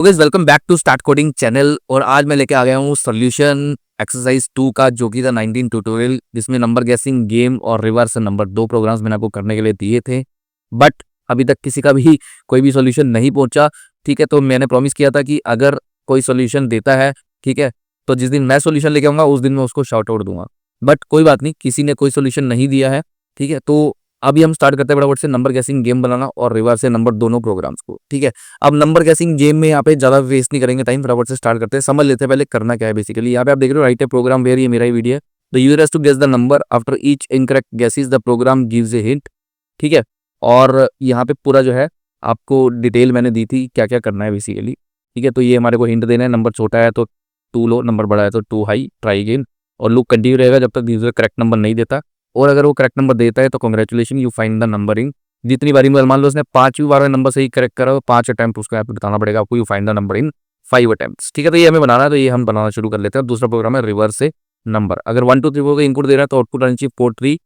Guys welcome back to start coding channel. और आज मैं लेके आ गया हूँ सॉल्यूशन एक्सरसाइज 2 का, जो कि था 19 ट्यूटोरियल, जिसमें नंबर गेसिंग गेम और रिवर्स नंबर 2 प्रोग्राम्स मैंने आपको करने के लिए दिए थे। बट अभी तक किसी का भी कोई भी सॉल्यूशन नहीं पहुंचा। ठीक है, तो मैंने प्रॉमिस किया था कि अगर कोई सॉल्यूशन देता है, ठीक है, तो जिस दिन मैं सॉल्यूशन लेके आऊंगा उस दिन मैं उसको शाउट आउट दूंगा। बट कोई बात नहीं, किसी ने कोई सॉल्यूशन नहीं दिया है। ठीक है, तो अभी हम स्टार्ट करते हैं फटाफट से नंबर गेसिंग गेम बनाना और रिवर्स से नंबर दोनों प्रोग्राम्स को। ठीक है, अब नंबर गेसिंग गेम में यहाँ पे ज्यादा वेस्ट नहीं करेंगे टाइम, फटाफट से स्टार्ट करते हैं। समझ लेते हैं पहले करना क्या है। बेसिकली यहाँ पे आप देख रहे हो राइट ए प्रोग्राम वेयर, ये मेरा ही वीडियो है। The user has to guess the number after each incorrect guesses the program gives a hint. ठीक है, और यहाँ पे पूरा जो है आपको डिटेल मैंने दी थी क्या क्या करना है बेसिकली। ठीक है, तो ये हमारे को हिंट देना है, नंबर छोटा है तो 2 लो, नंबर बड़ा है तो 2 हाई, ट्राई अगेन। और लूप कंटिन्यू रहेगा जब तक यूजर करेक्ट नंबर नहीं देता। और अगर वो करेक्ट नंबर देता है तो congratulation, you find the number in. जितनी बारी मान लो उसने 5वीं बार में नंबर सही करेक्ट करा तो 5 अटेम्प्ट उसको यहाँ पे बताना पड़ेगा आपको, you find the number in 5 attempts. ठीक है, तो ये हमें बनाना है, तो ये हम बनाना शुरू कर लेते हैं। दूसरा प्रोग्राम है रिवर्स से नंबर। अगर 1 2 3 4 का इनपुट दे रहा है तो आउटपुट आनी चाहिए 4 3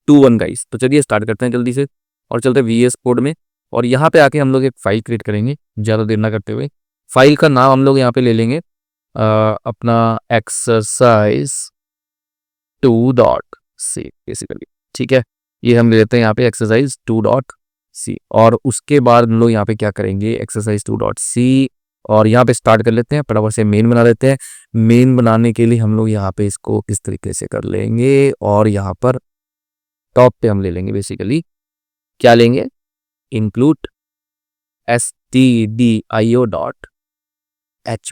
2 1 गाइस। तो चलिए स्टार्ट करते हैं जल्दी से और चलते हैं VS कोड में। और यहाँ पे आके हम लोग एक फाइल क्रिएट करेंगे ज़्यादा देर ना करते हुए। फाइल का नाम हम लोग यहाँ पे ले लेंगे अपना एक्सरसाइज 2.c बेसिकली। ठीक है, ये हम ले लेते हैं यहाँ पे एक्सरसाइज 2.c। और उसके बाद हम लोग यहाँ पे क्या करेंगे, एक्सरसाइज 2.c, और यहाँ पे स्टार्ट कर लेते हैं, फटाफट से मेन बना लेते हैं। मेन बनाने के लिए हम लोग यहाँ पे इसको किस तरीके से कर लेंगे, और यहाँ पर टॉप पे हम ले लेंगे बेसिकली, क्या लेंगे, इंक्लूड stdio.h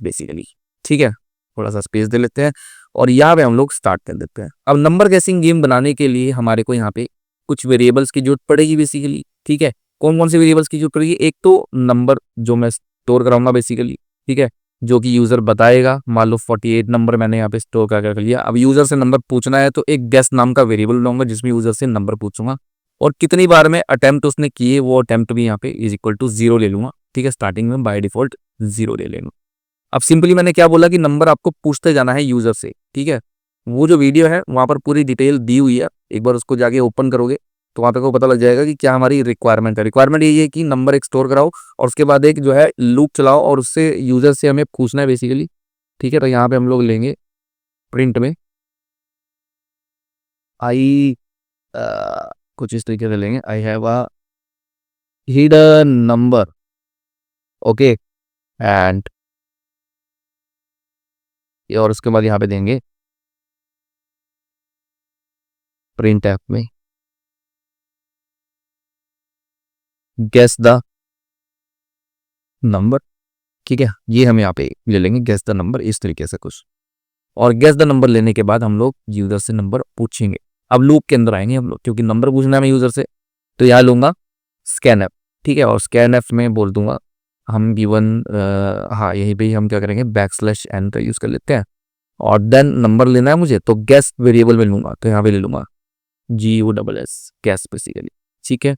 बेसिकली। ठीक है, थोड़ा सा स्पेस दे लेते हैं और यहाँ पे हम लोग स्टार्ट कर देते हैं। अब नंबर गेसिंग गेम बनाने के लिए हमारे को यहाँ पे कुछ वेरिएबल्स की जरूरत पड़ेगी बेसिकली। ठीक है, कौन कौन से वेरिएबल्स की जरूरत पड़ेगी, एक तो नंबर जो मैं स्टोर कराऊंगा बेसिकली। ठीक है, जो कि यूजर बताएगा। मान लो 48 नंबर मैंने यहाँ पे स्टोर कर लिया। अब यूजर से नंबर पूछना है तो एक गेस नाम का वेरिएबल बनाऊंगा जिसमें यूजर से नंबर पूछूंगा, और कितनी बार में अटेम्प्ट उसने किए वो अटेम्प्ट भी यहाँ पे इज इक्वल टू 0 ले लूंगा। ठीक है, स्टार्टिंग में बाय डिफॉल्ट 0 ले लेंगे। अब सिंपली मैंने क्या बोला कि नंबर आपको पूछते जाना है यूजर से। ठीक है, वो जो वीडियो है वहां पर पूरी डिटेल दी हुई है, एक बार उसको जाके ओपन करोगे तो वहां पे को पता लग जाएगा कि क्या हमारी रिक्वायरमेंट है। रिक्वायरमेंट यही है कि नंबर एक स्टोर कराओ और उसके बाद एक जो है लूप चलाओ और उससे यूजर से हमें पूछना है बेसिकली। ठीक है, तो यहाँ पे हम लोग लेंगे प्रिंट में आई कुछ इस तरीके से लेंगे, आई have a hidden number. Okay, and और उसके बाद यहाँ पे देंगे प्रिंट ऐप में गेस द नंबर। ठीक है, ये हम यहाँ पे ले लेंगे गेस द नंबर इस तरीके से कुछ। और गेस द नंबर लेने के बाद हम लोग यूजर से नंबर पूछेंगे। अब लूप के अंदर आएंगे हम लोग, क्योंकि नंबर पूछना है मैं यूजर से, तो यहाँ लूंगा स्कैन ऐप। ठीक है, और स्कैन ऐप में बोल दूंगा हम गिवन, हाँ यहीं पे ही हम क्या करेंगे \n का यूज कर लेते हैं। और देन नंबर लेना है मुझे तो गेस वेरिएबल में लूंगा, तो यहाँ पे ले लूंगा GUSS गेस बेसिकली। ठीक है,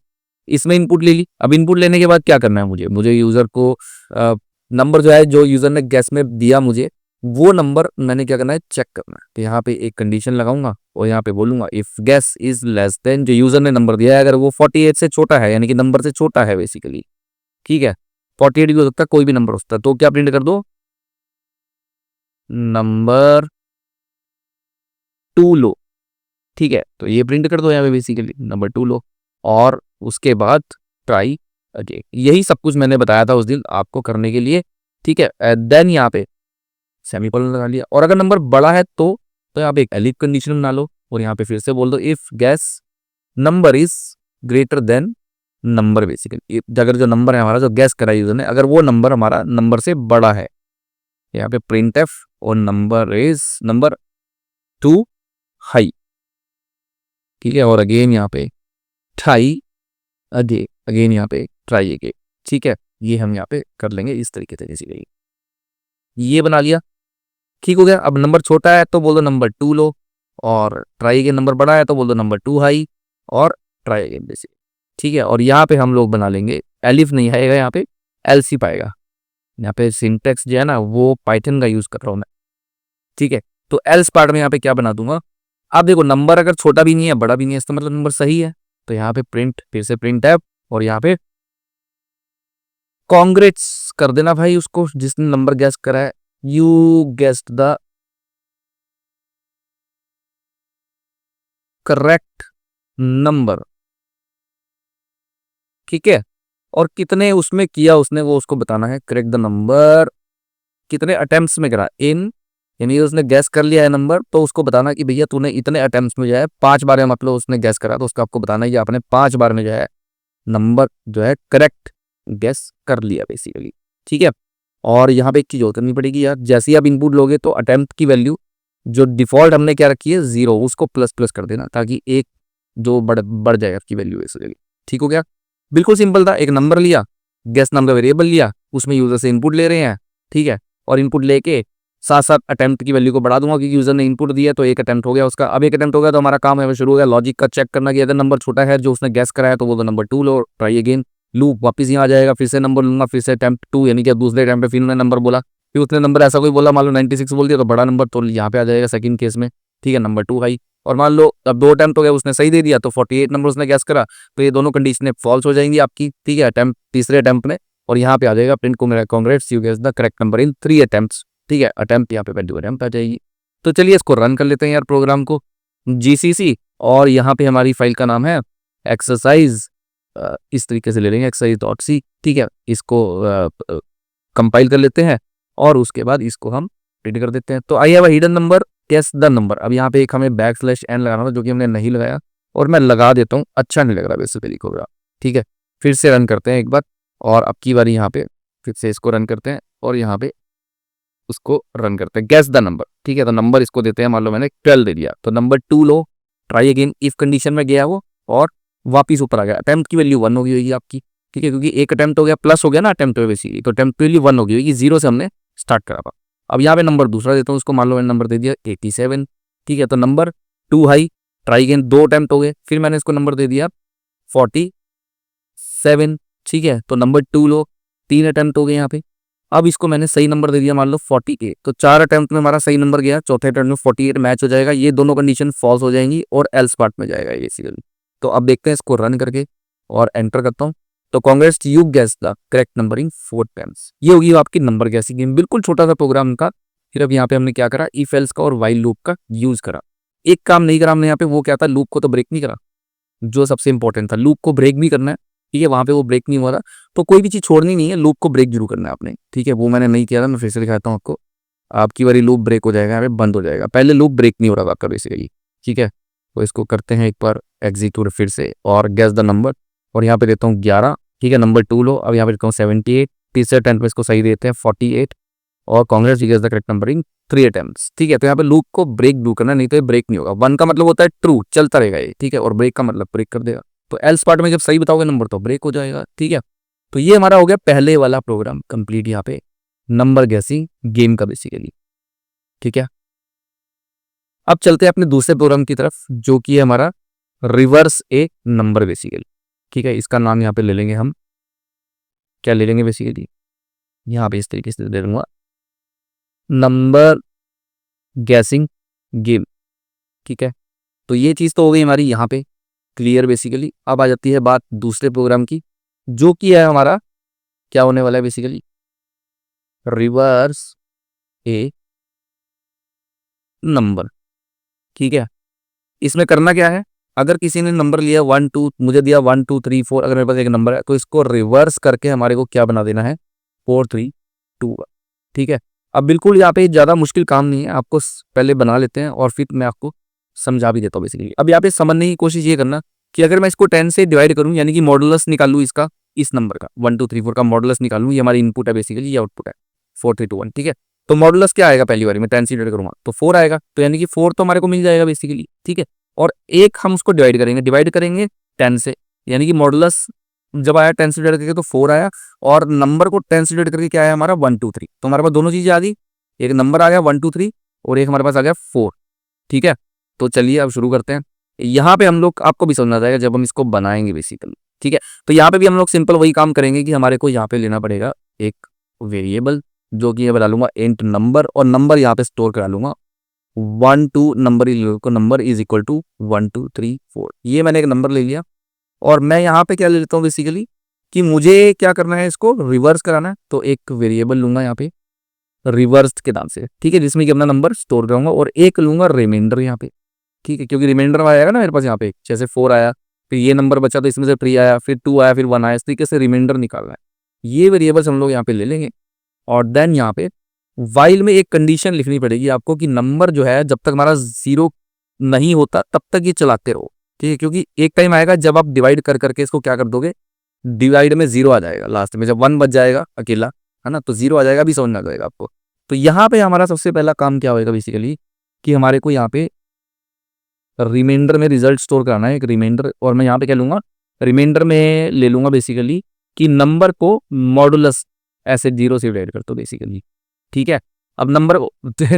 इसमें इनपुट ले ली। अब इनपुट लेने के बाद क्या करना है मुझे, यूजर को नंबर जो है जो यूजर ने गैस में दिया मुझे, वो नंबर मैंने क्या करना है चेक करना है। तो यहाँ पे एक कंडीशन लगाऊंगा और यहाँ पे बोलूंगा if gas is less than, जो यूजर ने नंबर दिया है अगर वो 48 से छोटा है, यानी कि नंबर से छोटा है बेसिकली। ठीक है, 48 भी हो सकता है, कोई भी नंबर हो सकता है, तो क्या प्रिंट कर दो, नंबर 2 लो। ठीक है, तो ये प्रिंट कर दो यहाँ पे बेसिकली नंबर 2 लो। और उसके बाद ट्राई अगेन, यही सब कुछ मैंने बताया था उस दिन आपको करने के लिए। ठीक है, देन यहाँ पे सेमीकोलन लगा लिया। और अगर नंबर बड़ा है तो यहाँ पे एक एलिफ कंडीशन बना लो और यहाँ पे फिर से बोल दो if gas number is greater than number basically. अगर जो नंबर है हमारा जो गैस करा यूजर ने, अगर वो नंबर हमारा नंबर से बड़ा है, यहाँ पे प्रिंट एफ और नंबर 2 हाई। ठीक है, और अगेन यहाँ पे ट्राई अगेन यहाँ पे ट्राई अगेन। ठीक है, ये हम यहाँ पे कर लेंगे इस तरीके से बेसिकली। ये बना लिया, ठीक हो गया। अब नंबर छोटा है तो बोल दो नंबर 2 लो, और ट्राई अगेन नंबर बड़ा है तो बोल दो नंबर 2 हाई, और ट्राई अगेन बेसिकली। ठीक है, और यहाँ पे हम लोग बना लेंगे, एलिफ नहीं आएगा यहाँ पे, एलसी पाएगा। यहाँ पे सिंटेक्स जो है ना वो पाइथन का यूज कर रहा हूँ मैं। ठीक है, तो एल्स पार्ट में यहाँ पे क्या बना दूंगा, अब देखो नंबर अगर छोटा भी नहीं है बड़ा भी नहीं है इसका मतलब नंबर सही है, तो यहाँ पे प्रिंट, फिर से प्रिंट ऐप, और यहाँ पे कॉन्ग्रेट्स कर देना भाई उसको जिसने नंबर गैस करा है। You guessed the correct number, ठीक है। और कितने उसमें किया उसने वो उसको बताना है। करेक्ट द नंबर, कितने अटेम्प्ट्स में करा इन, यानी उसने गैस कर लिया है नंबर तो उसको बताना कि भैया तूने इतने अटेम्प्ट्स में जो है 5 बार में मतलब उसने गैस करा तो उसका आपको बताना है कि आपने 5 बार में जो है नंबर जो है करेक्ट गैस कर लिया बेसिकली, ठीक है। और यहाँ पे एक चीज और करनी पड़ेगी यार, जैसे ही आप इनपुट लोगे तो अटेम्प्ट की वैल्यू जो डिफॉल्ट हमने क्या रखी है 0, उसको प्लस प्लस कर देना ताकि एक जो बढ़ जाए आपकी वैल्यू बेसिकली। ठीक हो गया, बिल्कुल सिंपल था। एक नंबर लिया, गैस नाम का वेरिएबल लिया, उसमें यूजर से इनपुट ले रहे हैं, ठीक है। और इनपुट लेके साथ साथ अटेम्प्ट की वैल्यू को बढ़ा दूंगा क्योंकि यूजर ने इनपुट दिया तो एक अटेम्प्ट हो गया उसका। अब एक अटेम्प्ट हो गया तो हमारा काम है वो शुरू हो गया लॉजिक का चेक करना कि अगर नंबर छोटा है जो उसने गैस कराया तो वो तो नंबर 2 लो, ट्राई अगेन। लूप वापस यहाँ आ जाएगा, फिर से नंबर लूंगा, फिर से अटेम्प्ट 2, यानी कि दूसरे अटेम्प्ट पे फिर उन्होंने नंबर बोला, फिर उसने नंबर ऐसा कोई बोला मान लो 96 बोल दिया तो बड़ा नंबर तो यहाँ पे आ जाएगा सेकंड केस में, ठीक है, नंबर 2 आई। और मान लो अब 2 अटेम्प्ट हो गया उसने सही दे दिया तो 48 नंबर उसने गैस करा तो ये दोनों कंडीशनें फॉल्स हो जाएंगी आपकी, ठीक है, अटेम्प्ट तीसरे अटेम्प्ट में। और यहाँ पे आ जाएगा print congrats you guess the correct number in 3 attempts, ठीक है। अटेम्प्ट यहाँ पे वैल्यू अटेम्प्ट आ जाएगी। तो चलिए इसको रन कर लेते हैं यार प्रोग्राम को जीसीसी, और यहाँ पे हमारी फाइल का नाम है एक्सरसाइज, इस तरीके से ले लेंगे exercise.c, ठीक है। इसको कंपाइल कर लेते हैं और उसके बाद इसको हम प्रिंट कर देते हैं। तो I have a hidden number, guess the number. अब यहाँ पे एक हमें बैकस्लैश n लगाना था जो कि हमने नहीं लगाया और मैं लगा देता हूँ, अच्छा नहीं लग रहा बेसिकली प्रोग्राम, ठीक है। फिर से रन करते हैं एक बार और अब की बारी यहाँ पे फिर से इसको रन करते हैं और यहाँ पे उसको रन करते हैं। गैस द नंबर, ठीक है। तो नंबर इसको देते हैं, मान लो मैंने 12 दे दिया तो number 2 low, try again, if condition में गया वो और वापिस ऊपर आ गया। अटेम्प्ट की वैल्यू 1 होगी होगी आपकी, ठीक है, क्योंकि एक अटेम्प्ट हो गया प्लस हो गया ना अटेम्प्ट में बेसिकली, तो अटेम्प्ट की वैल्यू 1 होगी होगी, 0 से हमने स्टार्ट करा था। अब यहाँ पे नंबर दूसरा देता हूँ उसको, मान लो मैंने नंबर दे दिया 87, ठीक है। तो number 2 high, try again, 2 attempt हो गए, फिर मैंने इसको नंबर दे दिया 47, ठीक है। तो नंबर 2 लो, 3 अटेम्प्ट हो गए यहाँ पे। अब इसको मैंने सही नंबर दे दिया मान लो 48, तो 4 अटेम्प्ट में हमारा सही नंबर गया, चौथे अटेम्प्ट में 48 मैच हो जाएगा, ये दोनों कंडीशन फॉल्स हो जाएंगी और एल्स पार्ट में जाएगा बेसिकली। तो अब देखते हैं इसको रन करके और एंटर करता हूँ। तो congrats you guess the correct number in 4 times, ये होगी आपकी नंबर गैसिंग गेम, बिल्कुल छोटा सा प्रोग्राम का। फिर अब यहाँ पे हमने क्या करा, इफ एल्स का और वाइल लूप का यूज करा। एक काम नहीं करा हमने यहाँ पे, वो क्या था, लूप को तो ब्रेक नहीं करा, जो सबसे इंपॉर्टेंट था, लूप को ब्रेक भी करना है, ठीक है। वहां पे वो ब्रेक नहीं हुआ था तो कोई भी चीज छोड़नी नहीं है, लूप को ब्रेक जरूर करना है आपने, ठीक है। वो मैंने नहीं किया था, मैं फिर से दिखाता हूँ आपको। आपकी बारी लूप ब्रेक हो जाएगा, यहाँ पे बंद हो जाएगा, पहले लूप ब्रेक नहीं हो रहा था आपका बेसिकली, ठीक है। तो इसको करते हैं एक बार एग्जीक्यूट फिर से और गैस द नंबर, और यहाँ पे देता हूँ 11, ठीक है। नंबर 2 लो, अब यहाँ पे देता हूँ 78, तीसरे अटेम्प्ट पे इसको सही देते हैं 48 और congrats you guess the correct number in 3 attempts, ठीक है। तो यहाँ पे लूप को ब्रेक डू करना, नहीं तो ये ब्रेक नहीं होगा। 1 का मतलब होता है ट्रू, चलता रहेगा ये, ठीक है, और ब्रेक का मतलब ब्रेक कर देगा। तो एल्स पार्ट में जब सही बताओगे नंबर तो ब्रेक हो जाएगा, ठीक है। तो ये हमारा हो गया पहले वाला प्रोग्राम कंप्लीट यहाँ पे नंबर गैसिंग गेम का बेसिकली, ठीक है। अब चलते हैं अपने दूसरे प्रोग्राम की तरफ जो कि है हमारा रिवर्स ए नंबर बेसिकली, ठीक है। इसका नाम यहाँ पे ले लेंगे हम, क्या ले लेंगे बेसिकली, यहाँ पे इस तरीके से दे दूंगा नंबर गैसिंग गेम, ठीक है। तो ये चीज तो हो गई हमारी यहाँ पे क्लियर बेसिकली। अब आ जाती है बात दूसरे प्रोग्राम की जो कि है हमारा क्या होने वाला है बेसिकली, रिवर्स ए नंबर, ठीक है। इसमें करना क्या है, अगर किसी ने नंबर लिया 1 2, मुझे दिया 1 2 3 4, अगर मेरे पास एक नंबर है तो इसको रिवर्स करके हमारे को क्या बना देना है 4 3 2, ठीक है। अब बिल्कुल यहाँ पे ज़्यादा मुश्किल काम नहीं है, आपको पहले बना लेते हैं और फिर मैं आपको समझा भी देता हूँ बेसिकली। अब यहाँ पे समझने की कोशिश ये करना कि अगर मैं इसको 10 से डिवाइड करूँ, यानी कि मॉडुलस निकालूँ इसका, इस नंबर का 1 2 3 4 का मॉडुलस निकालूँ, ये हमारी इनपुट है बेसिकली, ये आउटपुट है 4 3 2 1, ठीक है। तो मॉडुलस क्या आएगा, पहली बार में 10 से डिवाइड करूँगा तो 4 आएगा, तो यानी कि 4 तो हमारे को मिल जाएगा बेसिकली, ठीक है। और एक हम उसको डिवाइड करेंगे 10 से, यानी कि मॉडुलस जब आया 10 से डिवाइड करके तो 4 आया, और नंबर को 10 से डिवाइड करके क्या आया हमारा 1 2 3, तो हमारे पास दोनों चीजें आ गई, एक नंबर आ गया 1 2 3 और एक हमारे पास आ गया 4, ठीक है। तो चलिए अब शुरू करते हैं। यहाँ पे हम लोग, आपको भी समझ आ जाएगा जब हम इसको बनाएंगे बेसिकली, ठीक है। तो यहाँ पे भी हम लोग सिंपल वही काम करेंगे कि हमारे को यहाँ पे लेना पड़ेगा एक वेरिएबल जो कि ये बना लूंगा इंट नंबर, और नंबर यहाँ पे स्टोर करा लूंगा 1 2, नंबर इज इक्वल टू 1 2 3 4, ये मैंने एक नंबर ले लिया। और मैं यहाँ पे क्या ले लेता हूँ बेसिकली कि मुझे क्या करना है, इसको रिवर्स कराना है। तो एक वेरिएबल लूंगा यहाँ पे रिवर्स्ड के नाम से, ठीक है, जिसमें कि अपना नंबर स्टोर करूंगा, और एक लूंगा रिमाइंडर यहाँ पे, ठीक है, क्योंकि रिमाइंडर आएगा ना मेरे पास यहाँ पे, जैसे 4 आया, फिर ये नंबर बचा तो इसमें से 3 आया, फिर 2 आया, फिर 1 आया, इस तरीके से रिमाइंडर निकालना है। ये वेरिएबल्स हम लोग यहाँ पे ले लेंगे, और देन यहाँ पे वाइल में एक कंडीशन लिखनी पड़ेगी आपको कि नंबर जो है जब तक हमारा 0 नहीं होता तब तक ये चलाते रहो, ठीक है, क्योंकि एक टाइम आएगा जब आप डिवाइड कर करके इसको क्या कर दोगे, डिवाइड में 0 आ जाएगा लास्ट में, जब 1 बच जाएगा अकेला, है ना, तो 0 आ जाएगा, अभी समझ में आ जाएगा आपको। तो यहाँ पे हमारा सबसे पहला काम क्या होगा बेसिकली, कि हमारे को यहाँ पे रिमाइंडर में रिजल्ट स्टोर कराना है, एक रिमाइंडर, और मैं यहाँ पे क्या लूंगा, रिमाइंडर में ले लूंगा बेसिकली कि नंबर को मॉडुलस ऐसे 0 से डिवाइड कर दो बेसिकली, ठीक है। अब नंबर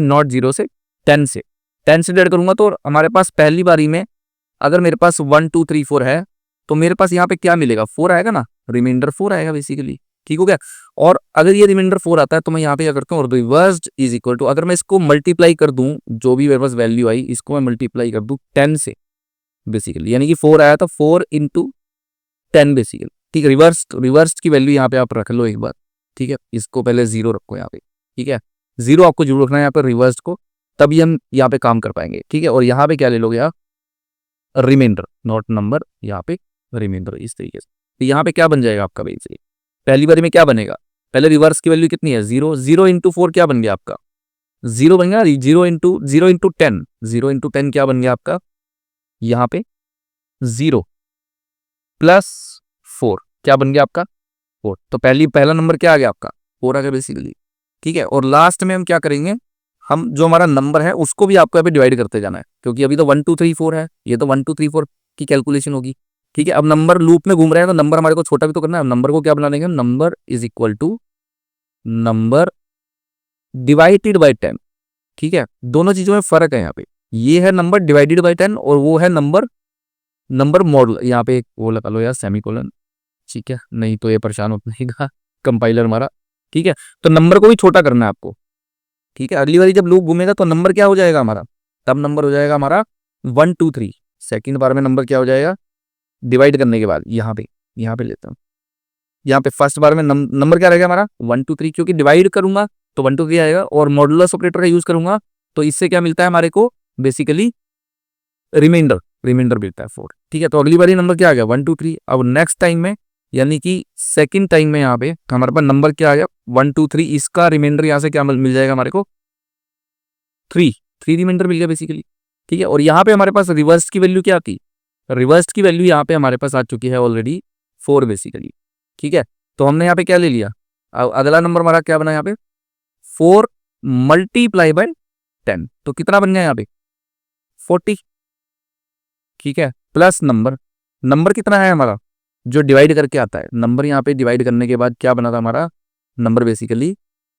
नॉट 0 से 10 से 10 से डिवाइड करूंगा, तो हमारे पास पहली बारी में अगर मेरे पास 1 2 3 4 है, तो मेरे पास यहाँ पे क्या मिलेगा, 4 आएगा ना, रिमाइंडर 4 आएगा बेसिकली, ठीक हो गया। और अगर ये रिमाइंडर 4 आता है तो मैं यहाँ पे क्या करता हूँ, रिवर्स्ड इज इक्वल टू, अगर मैं इसको मल्टीप्लाई कर दूं, जो भी मेरे पास वैल्यू आई इसको मैं मल्टीप्लाई कर दूं 10 से बेसिकली, यानी कि 4 आया तो 4 इंटू 10 बेसिकली, ठीक है। रिवर्स्ड की वैल्यू यहाँ पे आप रख लो एक बार, ठीक है, इसको पहले 0 रखो यहाँ पे, ठीक है, 0 आपको जरूर रखना है यहाँ पे रिवर्स्ड को, तभी हम यहाँ पे काम कर पाएंगे, ठीक है। और यहाँ पे क्या ले लोगे आप, रिमाइंडर नॉट नंबर, यहाँ पे रिमाइंडर, इस तरीके से। तो यहाँ पे क्या बन जाएगा आपका बेसिकली, पहली बारी में क्या बनेगा, पहले रिवर्स की वैल्यू कितनी है, 0, 0 इंटू 4 क्या बन गया आपका, 0 बन गया, 0 इंटू 10, 0 इंटू 10 क्या बन गया आपका, यहाँ पे 0 प्लस 4 क्या बन गया आपका 4, तो पहला नंबर क्या आ गया आपका 4 आ गया बेसिकली, ठीक है। और लास्ट में हम क्या करेंगे, हम जो हमारा नंबर है उसको भी आपको यहाँ पे डिवाइड करते जाना है, क्योंकि अभी तो 1 2 3 4 है, ये तो 1 2 3 4 की कैलकुलेशन होगी, ठीक है। अब नंबर लूप में घूम रहे हैं तो नंबर हमारे को छोटा भी तो करना है, नंबर को क्या बना लेंगे, number is equal to number divided by 10, ठीक है। दोनों चीजों में फर्क है यहाँ पे, ये है नंबर डिवाइडेड बाई 10 और वो है नंबर मॉडल, यहाँ पे एक वो लगा लो यार सेमीकोलन, ठीक है, नहीं तो ये परेशान हो जाएगा कंपाइलर हमारा, ठीक है। तो नंबर को भी छोटा करना है आपको, ठीक है। अगली बारी जब लूप घूमेगा तो नंबर क्या हो जाएगा हमारा, तब नंबर हो जाएगा हमारा 1 2 3, सेकेंड बार में नंबर क्या हो जाएगा, डिवाइड करने के बाद यहाँ पे लेता हूँ, यहाँ पे फर्स्ट बार में नंबर क्या रहेगा हमारा 1 2 3, क्योंकि डिवाइड करूंगा तो 1 2 3 आएगा, और मॉडुलस ऑपरेटर का यूज करूंगा तो इससे क्या मिलता है हमारे को बेसिकली, रिमाइंडर मिलता है 4, ठीक है। तो अगली बारी नंबर क्या आ गया 1 2 3, अब नेक्स्ट टाइम में यानी कि सेकंड टाइम में यहाँ पे हमारे पास नंबर क्या आ गया 1 2 3, इसका रिमाइंडर यहाँ से क्या मिल जाएगा हमारे को 3 रिमाइंडर मिल गया बेसिकली, ठीक है। और यहाँ पे हमारे पास रिवर्स की वैल्यू क्या थी, रिवर्स की वैल्यू यहाँ पे हमारे पास आ चुकी है ऑलरेडी 4 बेसिकली, ठीक है। तो हमने यहाँ पे क्या ले लिया, अगला नंबर हमारा क्या बना यहाँ पे 4 मल्टीप्लाई बाय 10, तो कितना बन गया यहाँ पे 40, ठीक है, प्लस नंबर कितना है हमारा जो डिवाइड करके आता है, नंबर यहाँ पे डिवाइड करने के बाद क्या बना था हमारा नंबर बेसिकली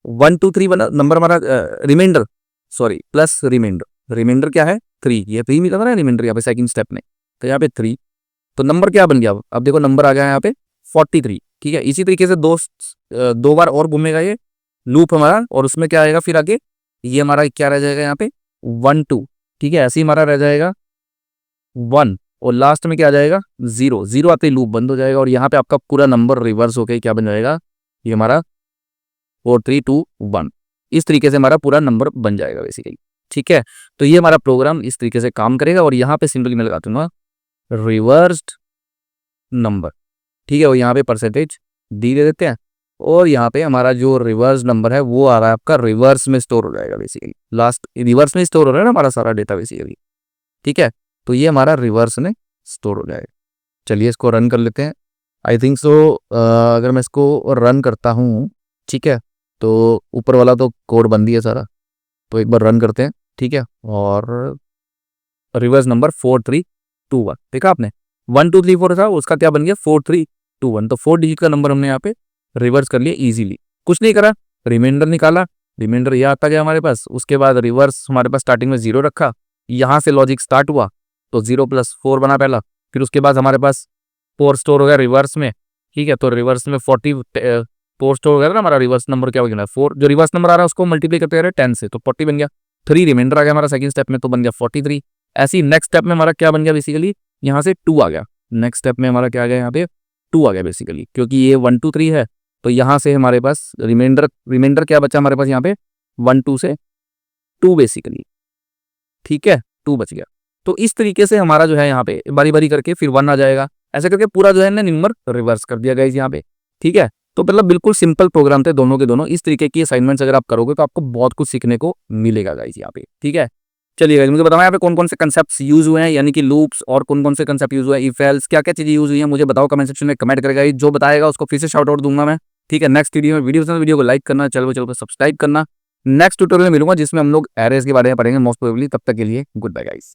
1 2 3 बना नंबर हमारा, रिमाइंडर सॉरी प्लस रिमाइंडर क्या है 3, ये 3 मिला था ना रिमाइंडर यहाँ पे सेकंड स्टेप में, तो यहाँ पे 3, तो नंबर क्या बन गया, अब देखो नंबर आ गया यहाँ पे 43, ठीक है। इसी तरीके से दो बार और घूमेगा ये लूप हमारा, और उसमें क्या आएगा फिर आगे, ये हमारा क्या रह जाएगा यहाँ पे 1 2, ठीक है, ऐसे ही हमारा रह जाएगा 1, और लास्ट में क्या आ जाएगा 0 आते ही लूप बंद हो जाएगा, और यहाँ पे आपका पूरा नंबर रिवर्स होकर क्या बन जाएगा, ये हमारा 4 3 2 1, इस तरीके से हमारा पूरा नंबर बन जाएगा बेसिकली, ठीक है। तो ये हमारा प्रोग्राम इस तरीके से काम करेगा, और यहाँ पे सिंपली मैं लगा दूंगा रिवर्स्ड नंबर, ठीक है, और यहाँ पे परसेंटेज डी दे देते हैं, और यहाँ पे हमारा जो रिवर्स नंबर है वो आ रहा है आपका रिवर्स में स्टोर हो जाएगा बेसिकली, लास्ट रिवर्स में स्टोर हो रहा है ना हमारा सारा डेटा बेसिकली, ठीक है। तो ये हमारा रिवर्स में स्टोर हो जाएगा। चलिए इसको रन कर लेते हैं, आई थिंक सो अगर मैं इसको रन करता हूँ, ठीक है, तो ऊपर वाला तो कोड बंद ही है सारा, तो एक बार रन करते हैं, ठीक है। और रिवर्स नंबर 4 3 2 1, देखा आपने 1 2 3 4 था, उसका क्या बन गया 4 3 2 1, तो 4 डिजिट का नंबर हमने यहाँ पे रिवर्स कर लिया इजीली, कुछ नहीं करा, रिमाइंडर निकाला, रिमाइंडर ये आता गया हमारे पास, उसके बाद रिवर्स हमारे पास स्टार्टिंग में 0 रखा, यहाँ से लॉजिक स्टार्ट हुआ तो 0 + 4 बना पहला, फिर उसके बाद हमारे पास 4 स्टोर हो गया रिवर्स में, ठीक है। तो रिवर्स में 4 स्टोर हो गया ना हमारा, रिवर्स नंबर क्या हो गया 4, जो रिवर्स नंबर आ रहा है उसको मल्टीप्लाई करते रहे 10 से, तो 40 बन गया, 3 रिमाइंडर आ गया हमारा सेकंड स्टेप में, तो बन गया 43। ऐसे ही नेक्स्ट स्टेप में हमारा क्या बन गया बेसिकली, यहाँ से 2 आ गया, नेक्स्ट स्टेप में हमारा क्या आ गया यहाँ पे 2 आ गया बेसिकली, क्योंकि ये 1 2 3 है, तो यहाँ से हमारे पास रिमाइंडर क्या बचा हमारे पास यहाँ पे 1 2 से 2 बेसिकली, ठीक है, 2 बच गया। तो इस तरीके से हमारा जो है यहाँ पे बारी बारी करके फिर 1 आ जाएगा, ऐसे करके पूरा जो है ना नंबर रिवर्स कर दिया गाइस यहाँ पे, ठीक है। तो मतलब बिल्कुल सिंपल प्रोग्राम थे दोनों के दोनों। इस तरीके की असाइनमेंट्स अगर आप करोगे तो आपको बहुत कुछ सीखने को मिलेगा गाइस यहाँ पे, ठीक है। चलिए गाइस, मुझे बताओ यहाँ पे कौन कौन से कंसेप्ट यूज हुए हैं, यानी कि लूप्स, और कौन कौन से कंसेप्ट यूज हुए हैं, इफ एल्स, क्या क्या चीजें यूज हुई हैं, मुझे बताओ कमेंट सेक्शन में कमेंट करेगा। जो बताएगा उसको फिर से शाउट आउट दूंगा मैं, ठीक है। नेक्स्ट वीडियो को लाइक करना, चैनल को सब्सक्राइब करना। नेक्स्ट ट्यूटोरियल में मिलूंगा जिसमें हम लोग एरेज के बारे में पढ़ेंगे मोस्ट प्रोबेबली। तब तक के लिए गुड बाय गाइस।